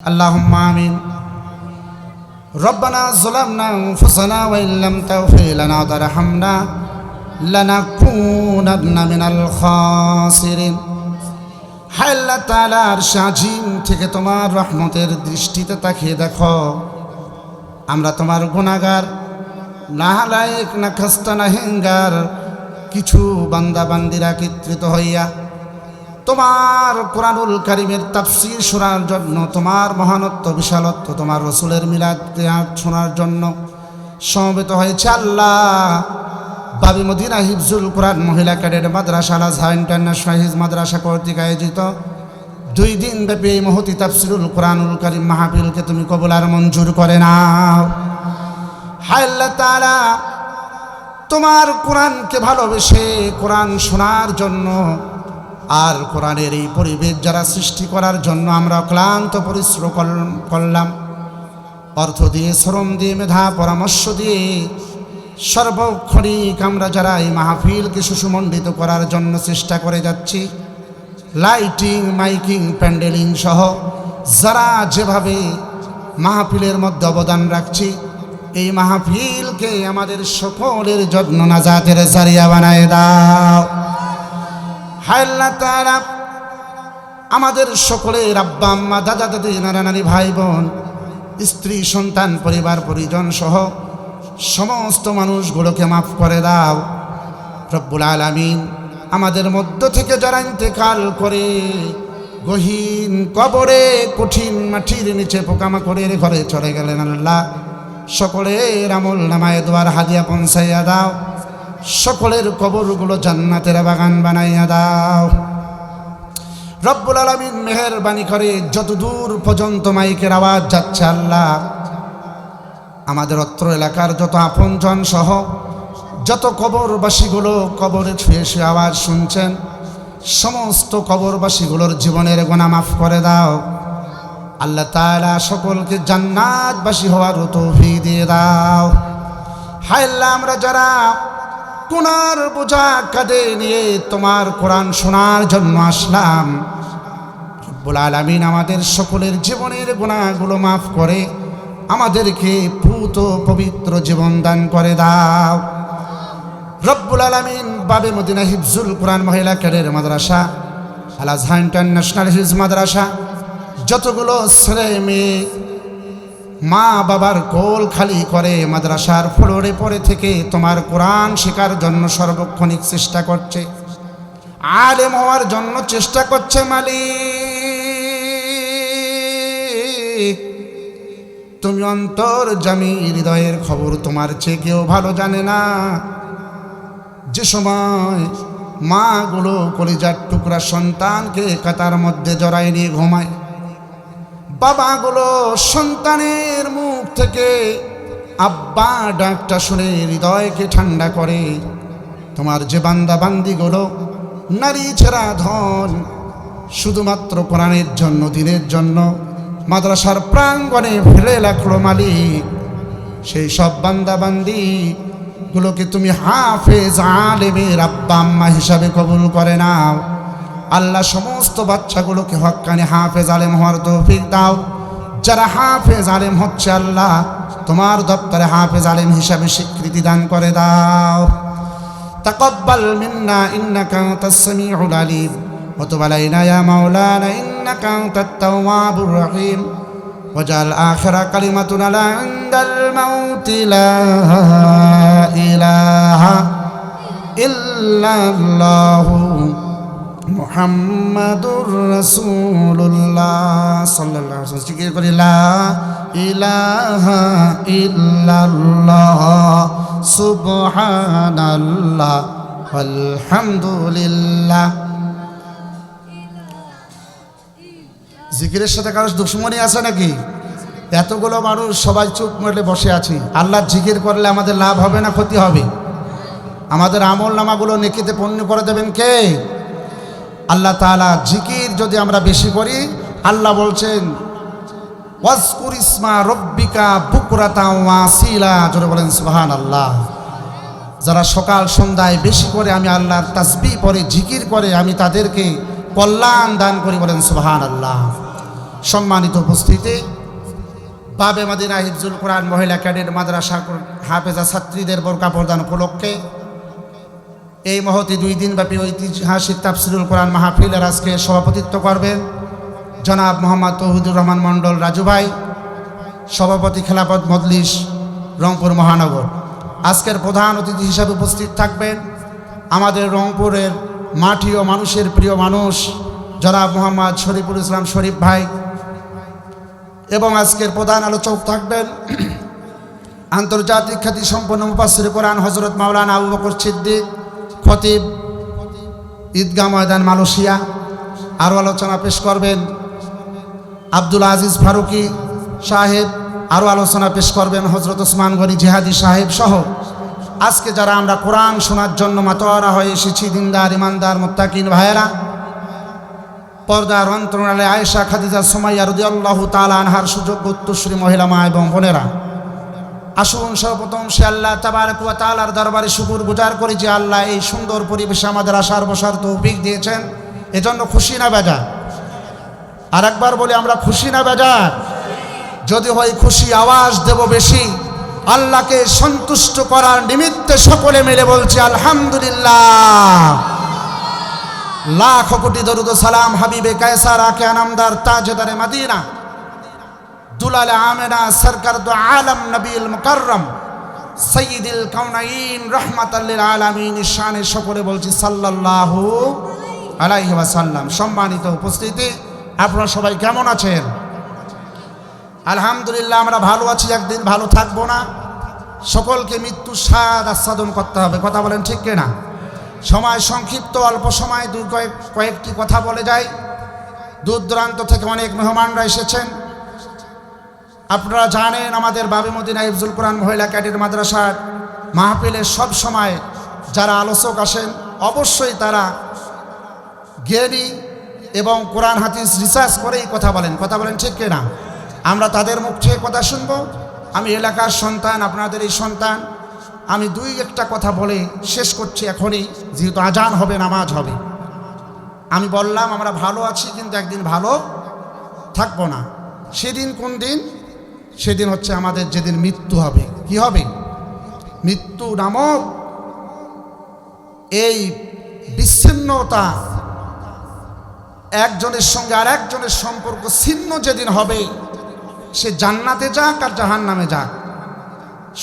اللهم آمين. ربنا ظلمنا أنفسنا وإن لم تغفر لنا وترحمنا لنكونن من الخاسرين. হায় আল্লাহ তাআলা আরশে আজিম থেকে তোমার রহমতের দৃষ্টিতে তাকিয়ে দেখো, আমরা তোমার গুনাহগার, নালায়েক, না খাস্তা, না হেঙ্গার কিছু বান্দা বান্দিরা একত্রিত হইয়া তোমার কোরআনুল কারীমের তাফসীর শোনার জন্য, তোমার মহানত্ব বিশালত্ব, তোমার রসুলের মিলাদ শোনার জন্য সমবেত হয়েছে। আল্লাহ, বাবি মদিনা হিফজুল কোরআন মহিলা ক্যাডেট মাদ্রাসা আল আজহার ইন্টারন্যাশনাল হিফজ মাদ্রাসা কর্তৃক আয়োজিত 2 দিন ব্যাপী এই মহতি তাফসীরুল কোরআনুল কারীম মাহফিলকে তুমি কবুল আর মঞ্জুর করে নাও। হায় আল্লাহ তাআলা, তোমার কোরআনকে ভালোবেসে কোরআন শোনার জন্য আর কোরআনের এই পরিবেশ যারা সৃষ্টি করার জন্য আমরা ক্লান্ত পরিশ্রম করলাম, অর্থ দিয়ে, শ্রম দিয়ে, মেধা পরামর্শ দিয়ে, সর্বক্ষণিক আমরা যারা এই মাহফিলকে সুসমণ্ডিত করার জন্য চেষ্টা করে যাচ্ছি, লাইটিং, মাইকিং, প্যান্ডেলিং সহ যারা যেভাবে মাহফিলের মধ্যে অবদান রাখছি, এই মাহফিলকে আমাদের সকলের জন্য নাজাতের জারিয়া বানায় দাও। হায় আল্লাহ তাআলা, আমাদের সকলের আব্বা আম্মা, দাদা দাদি, নানা নানি, ভাই বোন, স্ত্রী, সন্তান, পরিবার পরিজন সহ সমস্ত মানুষগুলোকে মাফ করে দাও রব্বুল আলামিন। আমাদের মধ্য থেকে যারা ইন্তেকাল করে গহীন কবরে, কঠিন মাটির নিচে পোকামাকড়ের ঘরে চলে গেলেন, আল্লাহ সকলের আমল নামায়ে দোয়ার হাদিয়া পৌঁছাইয়া দাও, সকলের কবরগুলো জান্নাতের বাগান বানাইয়া দাও রব্বুল আলামিন। মেহেরবানি করে যতদূর পর্যন্ত মাইকের আওয়াজ যাচ্ছে, আল্লাহ আমাদের অত্র এলাকার যত আপনজন সহ যত কবরবাসীগুলো কবরে শুয়ে শুয়ে আওয়াজ শুনছেন, সমস্ত কবরবাসীগুলোর জীবনের গুনাহ মাফ করে দাও আল্লাহ তাআলা। সকলকে জান্নাতবাসী হওয়ার তৌফিক দিয়ে দাও। হায় আল্লাহ, আমরা যারা গুনার বোঝা কাঁধে নিয়ে তোমার কোরআন শোনার জন্য আসলাম, রব্বুল আলামিন আমাদের সকলের জীবনের গুনাহগুলো মাফ করে আমাদেরকে পূত পবিত্র জীবন দান করে দাও রব্বুল আলামিন। বাবে মদিনা হিফজুল কোরআন মহিলা ক্যাডেট মাদ্রাসা আল আজহার ইন্টারন্যাশনাল হিফজ মাদ্রাসা যতগুলো ছেলে মেয়ে মা বাবার কোল খালি করে মাদ্রাসার ফ্লোরে পড়ে থেকে তোমার কোরআন শেখার জন্য সর্বক্ষণিক চেষ্টা করছে, আলেম হওয়ার জন্য চেষ্টা করছে, মালিক তুমি অন্তর্যামী, হৃদয়ের খবর তোমার চেয়ে কেউ ভালো জানে না। যে সময় মাগুলো কলিজার টুকরা সন্তানকে কাতার মধ্যে জড়ায় নিয়ে ঘুমায়, বাবাগুলো সন্তানের মুখ থেকে আব্বা ডাকটা শুনে হৃদয়কে ঠান্ডা করে, তোমার যে বান্দা বান্দিগুলো নারী ছেড়া ধন শুধুমাত্র কোরআনের জন্য, দিনের জন্য মাদ্রাসার প্রাঙ্গণে ফেলে রাখলো, মালিক সেই সব বান্দা বান্দিগুলোকে তুমি হাফেজ আলেমের আব্বা আম্মা হিসাবে কবুল করে নাও আল্লাহ। সমস্ত বাচ্চাগুলোকে হক্কানি হাফেজ আলেম হওয়ার তৌফিক দাও। যারা হাফেজ আলেম হচ্ছে, আল্লাহ তোমার দপ্তরে হাফেজ আলেম হিসাবে স্বীকৃতি দান করে দাও। তাকাব্বাল মিন্না ইন্নাকা আনতাস সামিউল আলিম ওয়া তুব আলাইনা ইয়া মাওলানা ইন্নাকা আনতাত তাওয়াবুর রহিম ওয়াজআল আখিরা কালিমাতুনা লা ইনদাল মাউতি লা ইলাহা ইল্লাল্লাহু মুহাম্মাদুর রাসূলুল্লাহ সাল্লাল্লাহু আলাইহি ওয়াসাল্লাম। জিকির করি লা ইলাহা ইল্লাল্লাহ সুবহানাল্লাহ আলহামদুলিল্লাহ। জিকিরের সাথে কারো দুশ্মনী আছে নাকি? এতগুলো মানুষ সবাই চুপ মেরে বসে আছি, আল্লাহর জিকির করলে আমাদের লাভ হবে না ক্ষতি হবে? আমাদের আমল নামাগুলো নেকিতে পূর্ণ করে দেবেন কে? আল্লাহ তাআলা। জিকির যদি আমরা বেশি করি, আল্লাহ বলছেন ওয়াজকুর ইসমা রব্বিকা বুকরাতা ওয়া আসিলা, জোরে বলেন সুবহানাল্লাহ। যারা সকাল সন্ধ্যায় বেশি করে আমি আল্লাহর তাসবিহ পড়ে, জিকির করে, আমি তাদেরকে কল্যাণ দান করি, বলেন সুবহানাল্লাহ। সম্মানিত উপস্থিতি, বাবে মদিনা হিফজুল কোরআন মহিলা ক্যাডেট মাদ্রাসা হাফেজা ছাত্রীদের বোরকা প্রদান উপলক্ষে এই মহতি 2 দিনব্যাপী ঐতিহাসিক তাফসিরুল কোরআন মাহফিলের আজকে সভাপতিত্ব করবেন জনাব মোহাম্মদ তৌহিদুর রহমান মণ্ডল রাজু ভাই, সভাপতি খেলাফত মজলিস রংপুর মহানগর। আজকের প্রধান অতিথি হিসাবে উপস্থিত থাকবেন আমাদের রংপুরের মাটি ও মানুষের প্রিয় মানুষ জনাব মোহাম্মদ শরীফুল ইসলাম শরীফ ভাই, এবং আজকের প্রধান আলোচক থাকবেন আন্তর্জাতিক খ্যাতি সম্পন্ন মুফাসসির কোরআন হযরত মাওলানা আবু বকর সিদ্দিক খতিব ঈদগাহ ময়দান মালয়েশিয়া। আরও আলোচনা পেশ করবেন আব্দুল আজিজ ফারুকি সাহেব, আরও আলোচনা পেশ করবেন হযরত ওসমান গনি জিহাদি সাহেব সহ আজকে যারা আমরা কোরআন শোনার জন্য মাতোয়ারা হয়ে এসেছি, দিনদার ইমানদার মুত্তাকিন ভাইয়েরা, পর্দার অন্তরালে আয়েশা খাদিজা সুমাইয়া রাদিয়াল্লাহু তাআলা আনহার সুযোগ্য উত্তরসূরি মহিলা মা এবং বোনেরা, আসুন সর্বপ্রথম সে আল্লাহ তাবারক ওয়া তাআলার দরবারে শুকর গুজার করি যে আল্লাহ এই সুন্দর পরিবেশে আমাদের আসার বসার তৌফিক দিয়েছেন, এজন্য খুশি না বেজার? আর একবার বলি, আমরা খুশি না বেজার? যদি হয় খুশি আওয়াজ দেব বেশি, আল্লাহকে সন্তুষ্ট করার নিমিত্তে সকলে মিলে বলছি আলহামদুলিল্লাহ। লাখ কোটি দরুদ সালাম হাবিবে কায়সার আকে আনামদার তাজদারে মদিনা দুলালে আমেনা সরকার দু আলম নবীল মুকাররম সৈয়দুল কাউনাইন রাহমাতাল লিল আলামিন শানে সকলে বলছি সাল্লাল্লাহু আলাইহি ওয়াসাল্লাম। সম্মানিত উপস্থিতি, আপনারা সবাই কেমন আছেন? আলহামদুলিল্লাহ, আমরা ভালো আছি, একদিন ভালো থাকবো না। সকলকে মৃত্যু স্বাদ আস্বাদন করতে হবে, কথা বলেন ঠিক কিনা? সময় সংক্ষিপ্ত, অল্প সময় কয়েকটি কথা বলে যাই। দূর দূরান্ত থেকে অনেক মেহমানরা এসেছেন। আপনারা জানেন আমাদের বাবে মদিনা হিফজুল কোরআন মহিলা ক্যাডেট মাদ্রাসার মাহফিলে সব সময় যারা আলোচক আসেন অবশ্যই তারা জ্ঞানী এবং কোরআন হাদিস রিসার্চ করেই কথা বলেন ঠিক কিনা? আমরা তাদের মুখ থেকে কথা শুনবো। আমি এলাকার সন্তান, আপনাদের এই সন্তান, আমি 2-1টা কথা বলে শেষ করছি এখনই, যেহেতু আজান হবে, নামাজ হবে। আমি বললাম আমরা ভালো আছি, কিন্তু একদিন ভালো থাকবো না। সেদিন কোন দিন? সেদিন হচ্ছে আমাদের যেদিন মৃত্যু হবে। কি হবে? মৃত্যু নামক এই বিচ্ছিন্নতা, একজনের সঙ্গে আর একজনের সম্পর্ক ছিন্ন যেদিন হবে, সে জান্নাতে যাক আর জাহান্নামে যাক,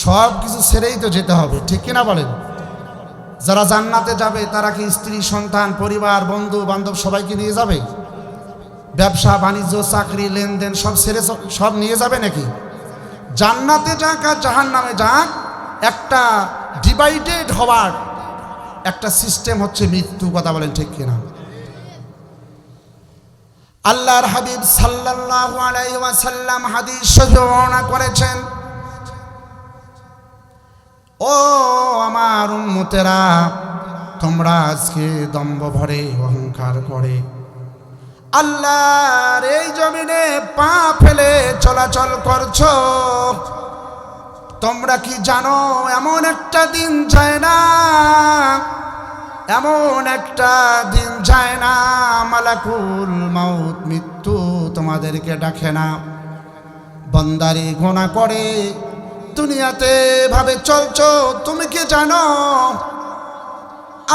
সব কিছু ছেড়েই তো যেতে হবে, ঠিক কিনা বলেন? যারা জান্নাতে যাবে তারা কি স্ত্রী সন্তান পরিবার বন্ধু বান্ধব সবাইকে নিয়ে যাবে? ব্যবসা বাণিজ্য চাকরি লেনদেন সব ছেড়ে সব নিয়ে যাবে নাকি? জান্নাতে যাক আর জাহান্নামে যাক, একটা ডিভাইডেড হওয়ার একটা সিস্টেম হচ্ছে মৃত্যু, কথা বলেন ঠিক কিনা? আল্লাহর হাবিব সাল্লাল্লাহু আলাইহি ওয়াসাল্লাম হাদিস শরীফে বর্ণনা করেছেন, ও আমার উম্মতেরা, তোমরা আজকে দম্ভ ভরে অহংকার করে আল্লাহর এই জমিনে পা ফেলে চলাচল করছো। তোমরা কি জানো এমন একটা দিন যায় না, এমন একটা দিন যায় না মালাকুল মাউত মৃত্যু তোমাদেরকে ডাকে না। বন্দারি গোনা করে দুনিয়াতে ভাবে চলছো, তুমি কি জানো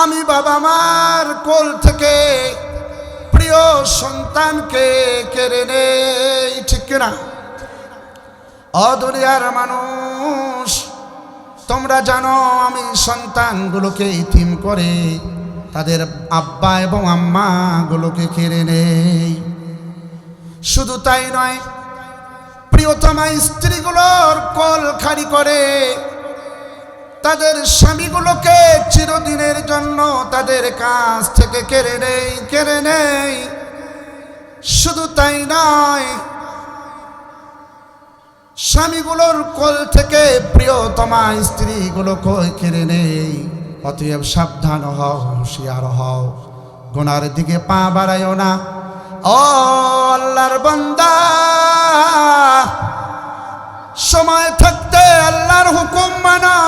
আমি বাবা মার কোল থেকে প্রিয় সন্তানকে কেড়ে নেই, ঠিক কিনা? দুনিয়ার মানুষ, তোমরা জানো আমি সন্তানগুলোকে ইতিম করে তাদের আব্বা এবং আম্মা গুলোকে কেড়ে নেই। শুধু তাই নয়, প্রিয়তমা স্ত্রীগুলোর কোল খালি করে তাদের স্বামীগুলোকে চিরদিনের জন্য তাদের কাছ থেকে কেড়ে নেই। শুধু তাই নয়, স্বামীগুলোর কোল থেকে প্রিয়তমা স্ত্রীগুলোকে কেড়ে নেই। অতএব সাবধান হও, হুঁশিয়ার হও, গুনার দিকে পা বাড়াইও না। ও আল্লাহর বান্দা, সময় থাকতে আল্লাহর হুকুম মানো,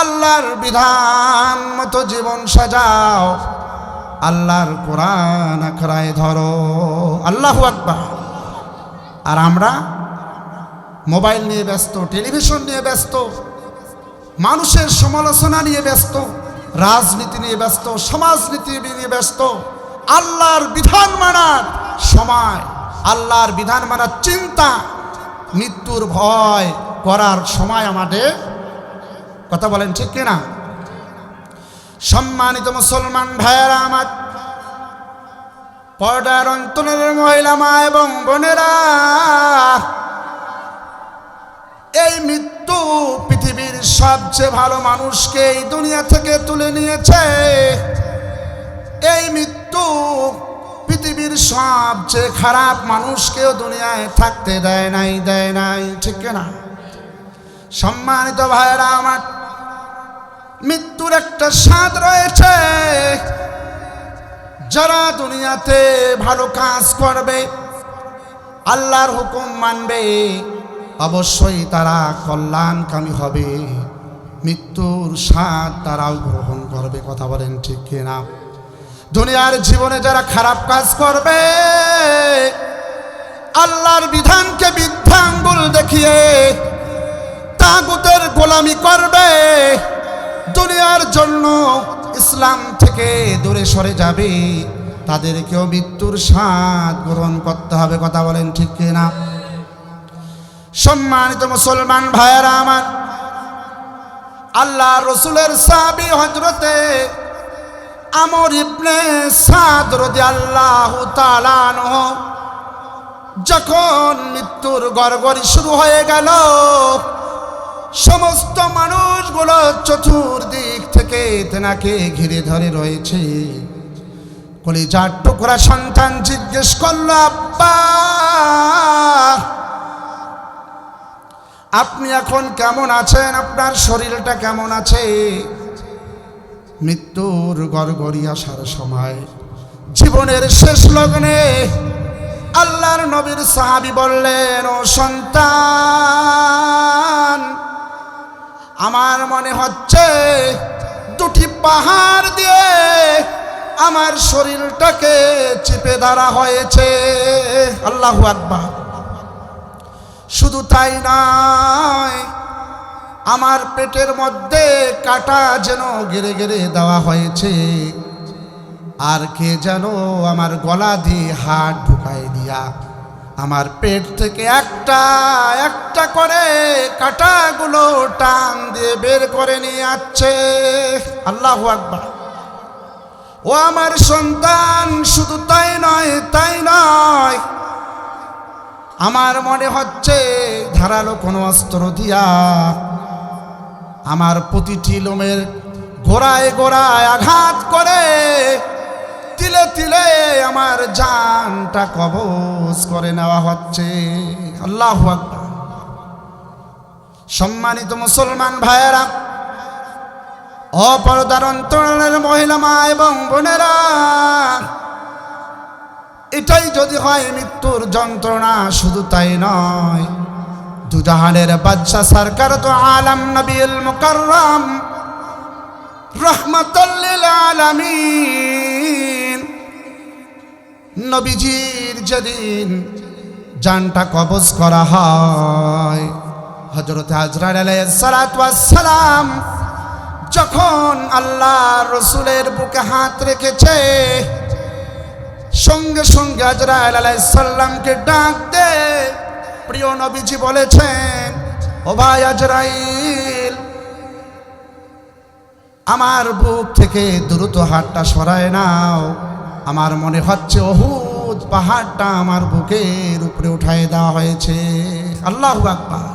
আল্লাহর বিধান মতো জীবন সাজাও। আল্লাহর কোরআন আখড়ায় ধরো। আল্লাহু আকবার। আর আমরা মোবাইল নিয়ে ব্যস্ত, টেলিভিশন নিয়ে ব্যস্ত, মানুষের সমালোচনা নিয়ে ব্যস্ত, রাজনীতি নিয়ে ব্যস্ত, সমাজনীতি নিয়ে ব্যস্ত। আল্লাহর বিধান মানার সময়, আল্লাহর বিধান মানার চিন্তা, মৃত্যুর ভয় করার সময় আমাদের, কথা বলেন ঠিক কিনা? সম্মানিত মুসলমান ভাইয়েরা আমার, পর্দার অন্তরের মহিলা মা এবং বোনেরা, এই মৃত্যু পৃথিবীর সবচেয়ে ভালো মানুষকে এই দুনিয়া থেকে তুলে নিয়েছে। এই মৃত্যু পৃথিবীর সবচেয়ে খারাপ মানুষকেও দুনিয়ায় থাকতে দেয় নাই, ঠিক না? সম্মানিত ভাইয়েরা আমার, মৃত্যুর একটা স্বাদ রয়েছে। যারা দুনিয়াতে ভালো কাজ করবে, আল্লাহর হুকুম মানবে, অবশ্যই তারা কল্যাণকামী হবে। মৃত্যুর স্বাদ তারাও গ্রহণ করবে, কথা বলেন ঠিক কিনা? দুনিয়ার জীবনে যারা খারাপ কাজ করবে, আল্লাহর বিধানকে বৃদ্ধাঙ্গুল দেখিয়ে তাগুতের গোলামি করবে, দুনিয়ার জন্য ইসলাম থেকে দূরে সরে যাবে, তাদেরকেও মৃত্যুর স্বাদ গ্রহণ করতে হবে, কথা বলেন ঠিক কিনা? সম্মানিত মুসলমান ভাইয়েরা আমার, আল্লাহ রসুলের সাহাবী হযরতে আমর ইবনে সাদ রাদিয়াল্লাহু তাআলা আনহু যখন মৃত্যুর গড়গড়ি শুরু হয়ে গেল, সমস্ত মানুষগুলো চতুর্দিক থেকে তেনাকে ঘিরে ধরে রয়েছে। কলিজার টুকরা সন্তান জিজ্ঞেস করল, আব্বা আপনি এখন কেমন আছেন? আপনার শরীরটা কেমন আছে? মৃত্যুর গড়গড়ি আসার সময়, জীবনের শেষ লগ্নে আল্লাহর নবীর সাহাবী বললেন, ও সন্তান, আমার মনে হচ্ছে দুটি পাহাড় দিয়ে আমার শরীরটাকে চেপে ধরা হয়েছে। আল্লাহু আকবার। শুধু তাই নয়, আমার পেটের মধ্যে কাটা যেন গেড়ে গেড়ে দেওয়া হয়েছে, আর কে যেন আমার গলা দিয়ে হাত ঢুকাই দিয়া আমার পেট থেকে একটা একটা করে কাটাগুলো টান দিয়ে বের করে নিয়ে যাচ্ছে। আল্লাহু আকবার। ও আমার সন্তান, শুধু তাই নয়, আমার মনে হচ্ছে ধারালো কোনো অস্ত্র দিয়া আমার প্রতিটি লোমের গোড়ায় গোড়ায় আঘাত করে তিলে তিলে আমার জানটা কবজ করে নেওয়া হচ্ছে। আল্লাহু আকবার। সম্মানিত মুসলমান ভাইয়েরা, অপরদার অন্তরের মহিলা মা এবং বোনেরা, এটাই যদি হয় মৃত্যুর যন্ত্রণা, শুধু তাই নয়, দুজাহানের বাদশা সরকার তো আলম নবীল মুকাররম রহমাতুল লিল আলামিন, নবীজির যেদিন জানটা কবজ করা হয়, হযরত আজরাইল আলাইহিস সালাতু ওয়াস সালাম যখন আল্লাহ রসুলের বুকে হাত রেখেছে, সঙ্গে সঙ্গে আজরাইল আলাইহিস সালামকে ডাক দে। প্রিয় নবীজি বলেছেন, ও ভাই আজরাইল, আমার বুক থেকে দ্রুত হাতটা সরায় নাও, আমার মনে হচ্ছে উহুদ পাহাড়টা আমার বুকের উপরে উঠায় দেওয়া হয়েছে। আল্লাহু আকবার।